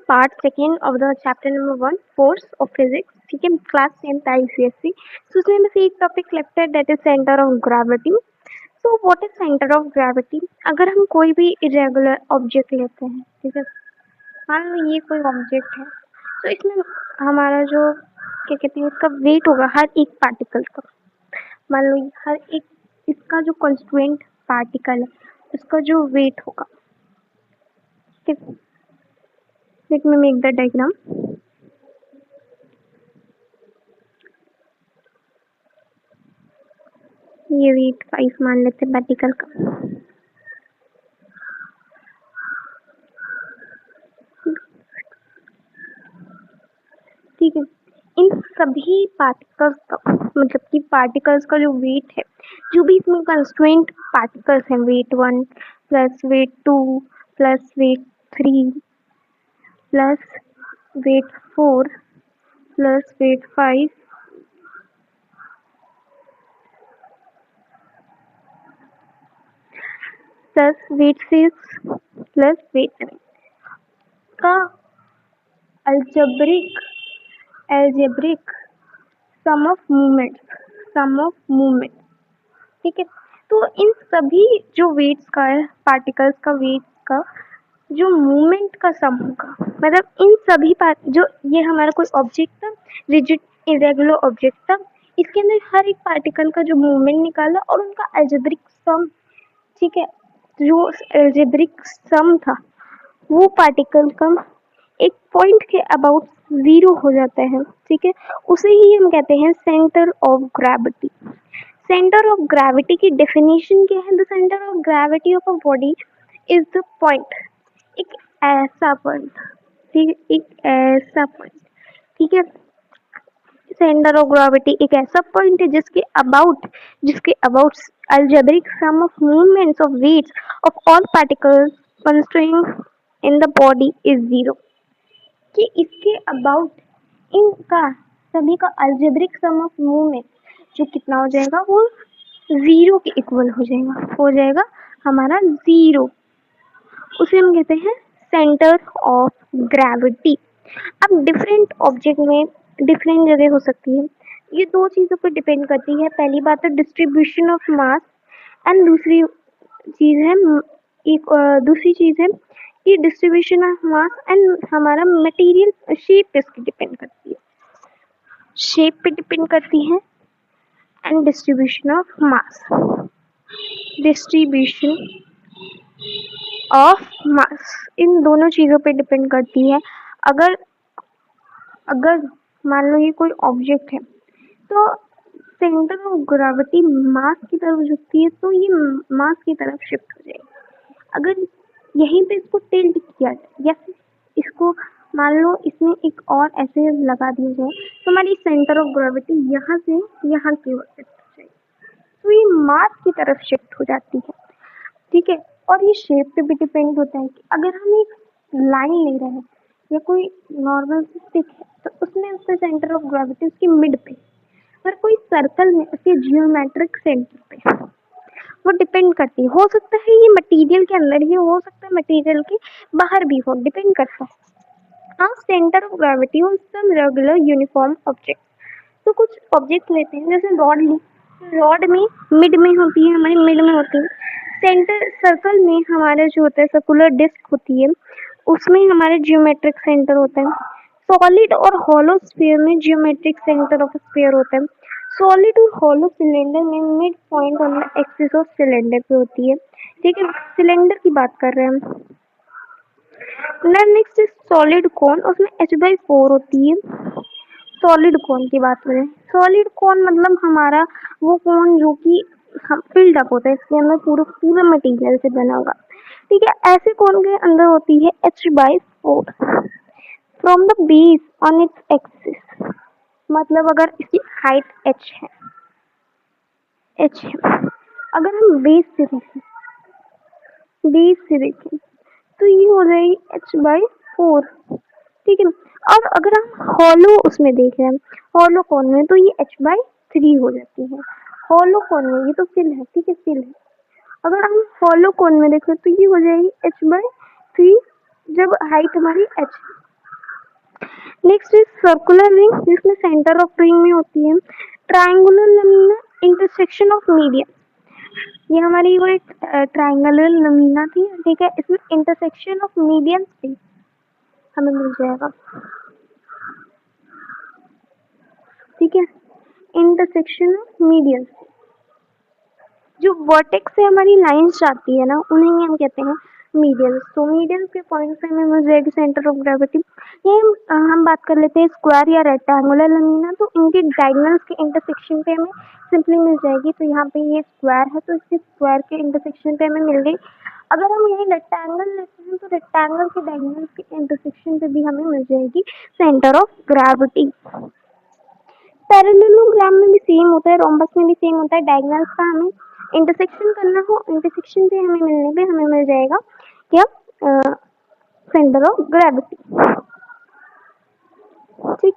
Part second of the chapter number 1 force of physics. ठीक है, class 10th ICSE। तो उसमें बस एक टॉपिक लेफ्ट है, that is centre of gravity. So what is centre of gravity? अगर हम कोई भी इरेगुलर ऑब्जेक्ट लेते हैं, ठीक है, मान लो ये कोई ऑब्जेक्ट है, तो इसमें हमारा जो क्या कहते हैं इसका वेट होगा हर एक पार्टिकल का। मान लो हर एक इसका जो कंस्ट्रेंट पार्टिकल है उसका जो वेट होगा, ठीक है। Let me make the diagram. ये वेट 5 मान लेते हैं पार्टिकल का। ठीक है, इन सभी पार्टिकल्स का मतलब कि पार्टिकल्स का जो वेट है, जो भी इसमें कंस्ट्रेंट पार्टिकल्स हैं, weight 1 plus weight 2 plus weight 3 plus weight 4 plus weight 5 plus weight 6 plus weight 7 का algebraic सम ऑफ मूवमेंट। ठीक है, तो इन सभी जो वेट्स का है, पार्टिकल्स का वेट का जो मूवमेंट का सम होगा, मतलब इन सभी जो ये हमारा कोई ऑब्जेक्ट था, रिजिड इरेगुलर ऑब्जेक्ट था, इसके अंदर हर एक पार्टिकल का जो मूवमेंट निकाला और उनका अलजेब्रिक सम, ठीक है, जो अलजेब्रिक सम था वो पार्टिकल का एक पॉइंट के अबाउट 0 हो जाता है। ठीक है, उसे ही हम कहते हैं centre of gravity. Centre of gravity की डेफिनेशन क्या है? The centre of gravity of a body is the point, एक ऐसा पॉइंट, ठीक है, एक ऐसा पॉइंट, ठीक है। सेंटर ऑफ ग्रेविटी एक ऐसा पॉइंट है जिसके about algebraic sum of movements of weights of all particles constraint in the body is 0। कि इसके अबाउट इनका सभी का अलजेब्रिक सम ऑफ मूवमेंट जो कितना हो जाएगा, वो 0 के इक्वल हो जाएगा हमारा 0। उसे हम कहते हैं सेंटर ऑफ ग्रेविटी। अब डिफरेंट ऑब्जेक्ट में डिफरेंट जगह हो सकती है, ये दो चीज़ों पर डिपेंड करती है। पहली बात है डिस्ट्रीब्यूशन ऑफ मास एंड दूसरी चीज़ है कि डिस्ट्रीब्यूशन ऑफ मास एंड हमारा मटेरियल शेप पे इसकी डिपेंड करती है, शेप पे डिपेंड करती है एंड डिस्ट्रीब्यूशन ऑफ मास इन दोनों चीज़ों पे डिपेंड करती है। अगर अगर मान लो ये कोई ऑब्जेक्ट है, तो सेंटर ऑफ ग्रेविटी मास की तरफ झुकती है, तो ये मास की तरफ शिफ्ट हो जाएगी। अगर यहीं पे इसको टिल्ट किया जाए या फिर इसको मान लो इसमें एक और ऐसे लगा दिया जाए, तो हमारी सेंटर ऑफ ग्रेविटी यहाँ से यहाँ की ओर शिफ्ट हो जाएगी, तो ये मास की तरफ शिफ्ट हो जाती है। ठीक है, और ये शेप पे भी डिपेंड होता है कि अगर हम एक लाइन ले रहे हैं या कोई नॉर्मल स्टिक है, तो उसमें उसका सेंटर ऑफ ग्रेविटी उसकी मिड पे, पर कोई सर्कल में उसके जियोमेट्रिक सेंटर पे, वो डिपेंड करती है। हो सकता है ये मटेरियल के अंदर ही हो सकता है मटेरियल के बाहर भी हो, डिपेंड करता है। हाँ, सेंटर ऑफ ग्रेविटी और सम रेगुलर यूनिफॉर्म ऑब्जेक्ट। तो कुछ ऑब्जेक्ट लेते हैं, जैसे रॉड में मिड में होती है, हमारी मिड में होती है। सेंटर सर्कल में हमारा जो होता है सर्कुलर डिस्क होती है, उसमें हमारे जियोमेट्रिक सेंटर होता है। सॉलिड और हॉलो स्फीयर में जियोमेट्रिक सेंटर ऑफ स्फीयर होता है। सॉलिड और हॉलो सिलेंडर में mid point on the axis of cylinder पे होती है। ठीक है, सिलेंडर की बात कर रहे हैं हम। नेक्स्ट सॉलिड कोन, उसमें h/4 होती है। सॉलिड कोन की बात करें, सॉलिड कोन मतलब हमारा वो कोन जो कि फिल्ड अप होता है, इसके अंदर पूरा मटेरियल से बना होगा। ठीक है, ऐसे कोन के अंदर होती है h/4 from the base on its axis. मतलब अगर इसकी हाइट h है, अगर हम बेस से देखें तो ये हो जाएगी h/4। ठीक है, और अगर हम हॉलो उसमें देख रहे हैं, हॉलो कोन में, तो ये h/3 हो जाती है। हॉलो कोन में ये तो फिल है, ठीक है, फिल है। अगर हम हॉलो कोन में देखें तो ये हो जाएगी h/3 जब हाइट हमारी h, next is circular ring, जिसमें सेंटर ऑफ रिंग में होती है। ट्रायंगुलर लमीना, इंटरसेक्शन ऑफ मीडियम, ये हमारी वो एक ट्रायंगुलर लमीना थी, ठीक है, इसमें इंटरसेक्शन ऑफ मीडियम से हमें मिल जाएगा, ठीक है, इंटरसेक्शन ऑफ मीडियम। जो वर्टेक्स से हमारी लाइंस जाती है ना, उन्हें ही हम कहते हैं मीडियंस। तो मीडियंस के पॉइंट से हमें मिल जाएगी सेंटर ऑफ ग्रेविटी। ये हम बात कर लेते हैं स्क्वायर या रेक्टेंगुलर लमीना, तो इनके डायगोनल्स के इंटरसेक्शन पे हमें सिंपली मिल जाएगी। तो यहाँ पे ये स्क्वायर है, तो इसके स्क्वायर के इंटरसेक्शन पे हमें मिल गई। अगर हम यही रेक्टेंगल लेते हैं तो रेक्टेंगल के डायगोनल्स के इंटरसेक्शन पे भी हमें मिल जाएगी सेंटर ऑफ ग्रेविटी। पैरेललोग्राम में भी सेम होता है, रोम्बस में भी सेम होता है। डायगोनल्स का हमें इंटरसेक्शन करना हो, इंटरसेक्शन पे हमें मिलने पे हमें मिल जाएगा क्या, सेंटर ऑफ ग्रेविटी, ठीक।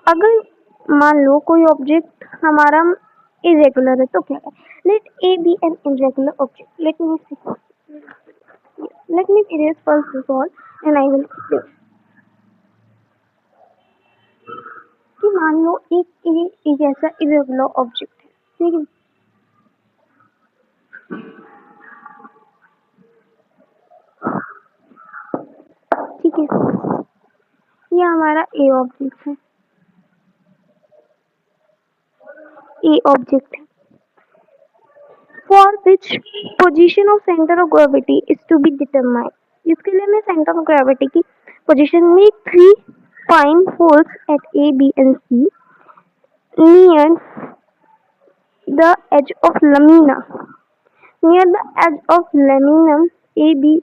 अगर मान लो कोई ऑब्जेक्ट हमारा इरेगुलर है तो क्या है, let A be an irregular object, let me erase first this all and I will explain. कि मान लो एक ऐसा इरेगुलर ऑब्जेक्ट है, ठीक है, ठीक है, ये हमारा ए ऑब्जेक्ट है, ए ऑब्जेक्ट है, for which position of centre of gravity is to be determined. इसके लिए हमें सेंटर ऑफ ग्रेविटी की पोजीशन में 3 fine holes at A B and C near the edge of lamina, near the edge of lamina A B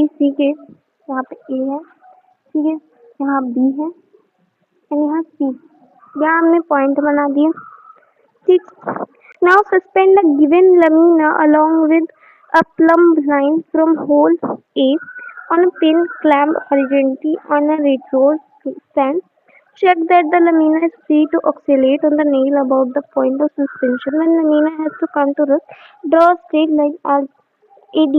C के, यहाँ पे ए है, ठीक है, यहाँ बी है एंड यहाँ सी, यहाँ हमने पॉइंट बना दिया, ठीक। Now suspend a given lamina along with a plumb line from hole A on a pin clamped horizontally on a retro stand. Check that the lamina is free to oscillate on the nail about the point of suspension. When lamina has to come to rest, draw a straight line as AD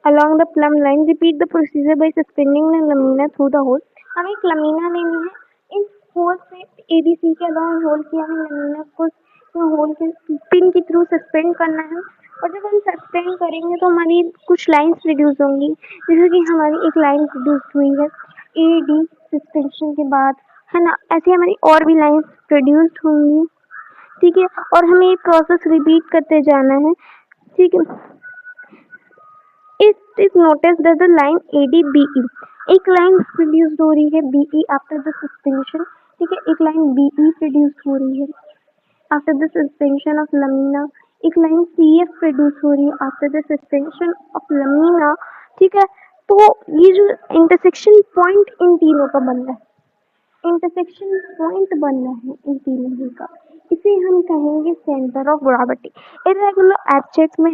along the plumb line. Repeat the procedure by suspending the lamina through the hole. हमें एक लमीना लेनी है, इस whole से ABC के अलावा whole की हमें लमीना को होल के पिन के थ्रू सस्पेंड करना है। और जब हम सस्पेंड करेंगे तो हमारी कुछ लाइंस प्रोड्यूस होंगी, जैसे कि हमारी एक लाइन प्रोड्यूस हुई है ए डी सस्पेंशन के बाद, है ना, ऐसे हमारी और भी लाइंस प्रोड्यूस होंगी, ठीक है, और हमें ये प्रोसेस रिपीट करते जाना है, ठीक है। It is noticed that the line ADBE, एक लाइन प्रोड्यूस हो रही है BE आफ्टर द सस्पेंशन, ठीक है, एक लाइन BE प्रोड्यूस हो रही है आफ्टर द सस्पेंशन ऑफ लमीना, एक लाइन CF प्रोड्यूस हो रही है आफ्टर द सस्पेंशन ऑफ लमीना, ठीक है। तो ये जो इंटरसेक्शन पॉइंट इन तीनों का बन रहा है, इंटरसेक्शन पॉइंट बन रहा है इन तीनों का, इसे हम कहेंगे centre of gravity. Irregular object में